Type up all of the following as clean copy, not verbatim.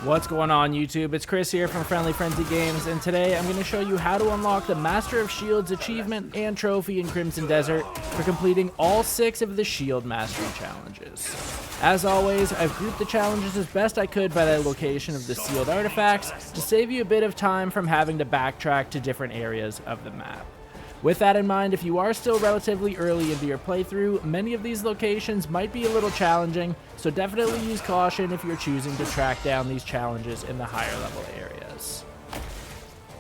What's going on YouTube? It's Chris here from Friendly Frenzy Games, and today I'm going to show you how to unlock the Master of Shields achievement and trophy in Crimson Desert for completing all 6 of the Shield Mastery challenges. As always, I've grouped the challenges as best I could by the location of the sealed artifacts to save you a bit of time from having to backtrack to different areas of the map. With that in mind, if you are still relatively early into your playthrough, many of these locations might be a little challenging, so definitely use caution if you're choosing to track down these challenges in the higher level areas.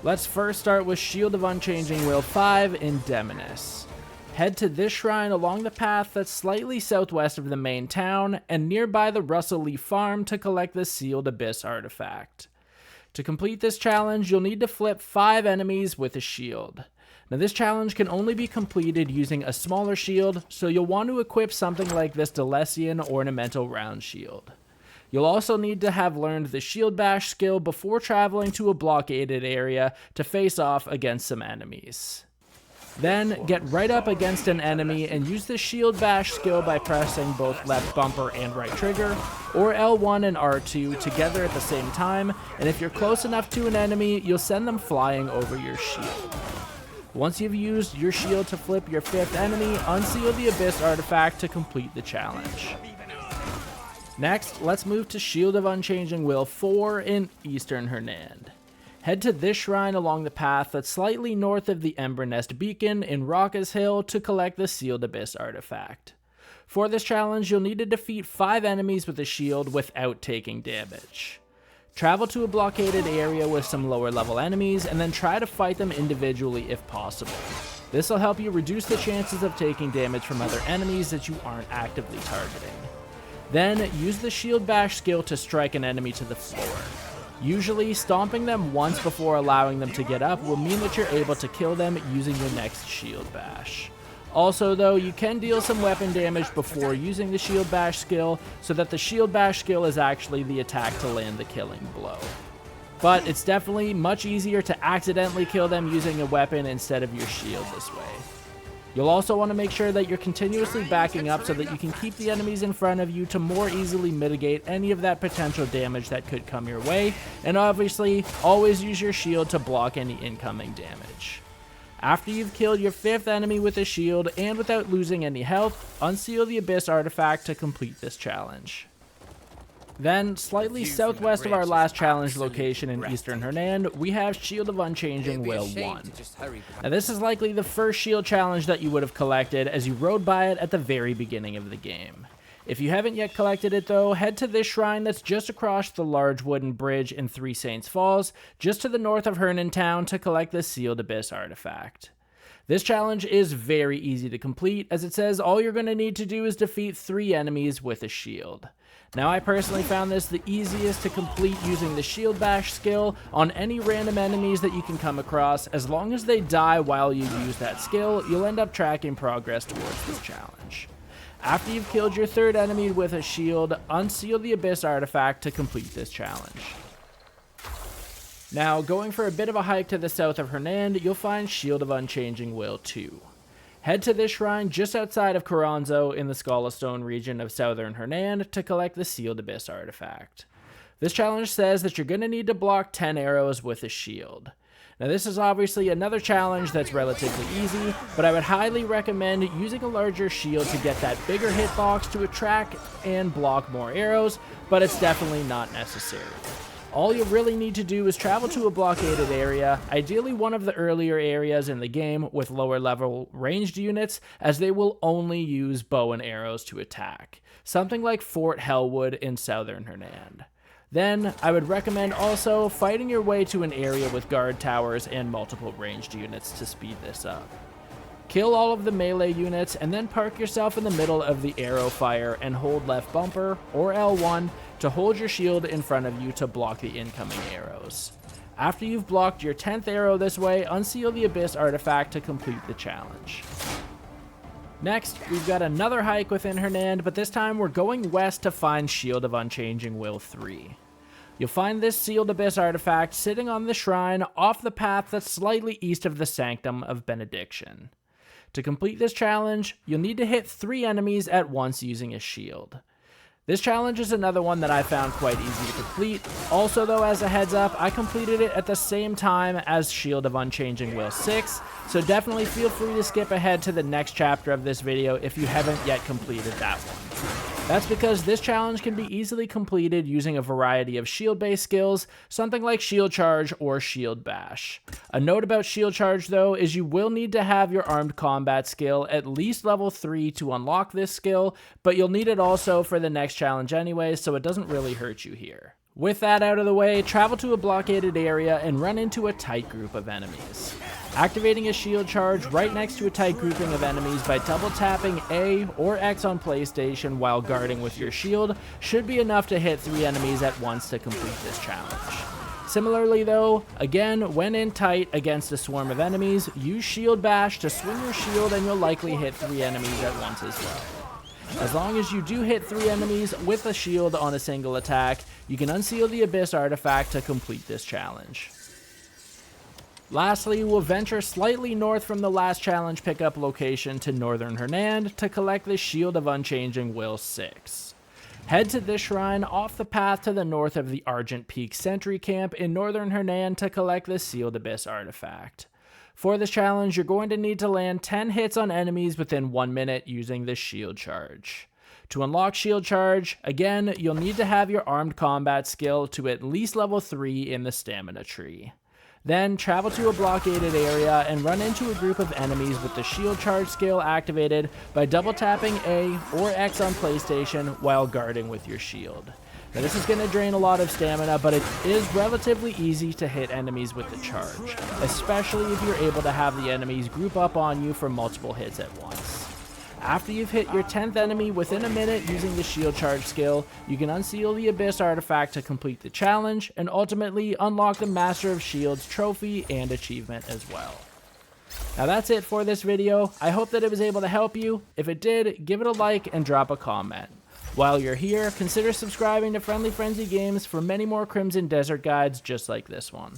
Let's first start with Shield of Unchanging Will 5 in Demonis. Head to this shrine along the path that's slightly southwest of the main town and nearby the Russell Leaf Farm to collect the Sealed Abyss artifact. To complete this challenge, you'll need to flip 5 enemies with a shield. Now this challenge can only be completed using a smaller shield, so you'll want to equip something like this Delesian Ornamental Round Shield. You'll also need to have learned the Shield Bash skill before traveling to a blockaded area to face off against some enemies. Then, get right up against an enemy and use the Shield Bash skill by pressing both left bumper and right trigger, or L1 and R2 together at the same time, and if you're close enough to an enemy, you'll send them flying over your shield. Once you've used your shield to flip your 5th enemy, unseal the Abyss artifact to complete the challenge. Next, let's move to Shield of Unchanging Will 4 in Eastern Hernand. Head to this shrine along the path that's slightly north of the Ember Nest Beacon in Raucous Hill to collect the Sealed Abyss artifact. For this challenge, you'll need to defeat 5 enemies with a shield without taking damage. Travel to a blockaded area with some lower level enemies, and then try to fight them individually if possible. This will help you reduce the chances of taking damage from other enemies that you aren't actively targeting. Then, use the Shield Bash skill to strike an enemy to the floor. Usually, stomping them once before allowing them to get up will mean that you're able to kill them using your next Shield Bash. Also though, you can deal some weapon damage before using the Shield Bash skill, so that the Shield Bash skill is actually the attack to land the killing blow. But it's definitely much easier to accidentally kill them using a weapon instead of your shield this way. You'll also want to make sure that you're continuously backing up so that you can keep the enemies in front of you to more easily mitigate any of that potential damage that could come your way, and obviously, always use your shield to block any incoming damage. After you've killed your 5th enemy with a shield and without losing any health, unseal the Abyss artifact to complete this challenge. Then, slightly southwest of our last challenge location in Eastern Hernand, we have Shield of Unchanging Will 1. Now this is likely the first shield challenge that you would have collected as you rode by it at the very beginning of the game. If you haven't yet collected it though, head to this shrine that's just across the large wooden bridge in Three Saints Falls, just to the north of Hernan Town to collect the Sealed Abyss artifact. This challenge is very easy to complete, as it says all you're going to need to do is defeat 3 enemies with a shield. Now I personally found this the easiest to complete using the Shield Bash skill on any random enemies that you can come across. As long as they die while you use that skill, you'll end up tracking progress towards this challenge. After you've killed your 3rd enemy with a shield, unseal the Abyss artifact to complete this challenge. Now, going for a bit of a hike to the south of Hernand, you'll find Shield of Unchanging Will 2. Head to this shrine just outside of Coronzo in the Scholastone region of southern Hernand to collect the Sealed Abyss artifact. This challenge says that you're going to need to block 10 arrows with a shield. Now this is obviously another challenge that's relatively easy, but I would highly recommend using a larger shield to get that bigger hitbox to attract and block more arrows, but it's definitely not necessary. All you really need to do is travel to a blockaded area, ideally one of the earlier areas in the game with lower level ranged units, as they will only use bow and arrows to attack. Something like Fort Hellwood in southern Hernand. Then, I would recommend also fighting your way to an area with guard towers and multiple ranged units to speed this up. Kill all of the melee units and then park yourself in the middle of the arrow fire and hold left bumper or L1 to hold your shield in front of you to block the incoming arrows. After you've blocked your 10th arrow this way, unseal the Abyss artifact to complete the challenge. Next, we've got another hike within Hernand, but this time we're going west to find Shield of Unchanging Will 3. You'll find this Sealed Abyss artifact sitting on the shrine off the path that's slightly east of the Sanctum of Benediction. To complete this challenge, you'll need to hit 3 enemies at once using a shield. This challenge is another one that I found quite easy to complete. Also though, as a heads up, I completed it at the same time as Shield of Unchanging Will 6, so definitely feel free to skip ahead to the next chapter of this video if you haven't yet completed that one. That's because this challenge can be easily completed using a variety of shield-based skills, something like Shield Charge or Shield Bash. A note about Shield Charge though is you will need to have your armed combat skill at least level 3 to unlock this skill, but you'll need it also for the next challenge anyway, so it doesn't really hurt you here. With that out of the way, travel to a blockaded area and run into a tight group of enemies. Activating a shield charge right next to a tight grouping of enemies by double tapping A or X on PlayStation while guarding with your shield should be enough to hit 3 enemies at once to complete this challenge. Similarly though, again, when in tight against a swarm of enemies, use Shield Bash to swing your shield and you'll likely hit 3 enemies at once as well. As long as you do hit 3 enemies with a shield on a single attack, you can unseal the Abyss artifact to complete this challenge. Lastly, we'll venture slightly north from the last challenge pickup location to Northern Hernand to collect the Shield of Unchanging Will 6. Head to this shrine off the path to the north of the Argent Peak Sentry Camp in Northern Hernand to collect the Sealed Abyss artifact. For this challenge, you're going to need to land 10 hits on enemies within 1 minute using the Shield Charge. To unlock Shield Charge, again, you'll need to have your armed combat skill to at least level 3 in the stamina tree. Then travel to a blockaded area and run into a group of enemies with the Shield Charge skill activated by double tapping A or X on PlayStation while guarding with your shield. Now this is going to drain a lot of stamina, but it is relatively easy to hit enemies with the charge, especially if you're able to have the enemies group up on you for multiple hits at once. After you've hit your 10th enemy within a minute using the Shield Charge skill, you can unseal the Abyss artifact to complete the challenge, and ultimately unlock the Master of Shields trophy and achievement as well. Now that's it for this video. I hope that it was able to help you. If it did, give it a like and drop a comment. While you're here, consider subscribing to Friendly Frenzy Games for many more Crimson Desert guides just like this one.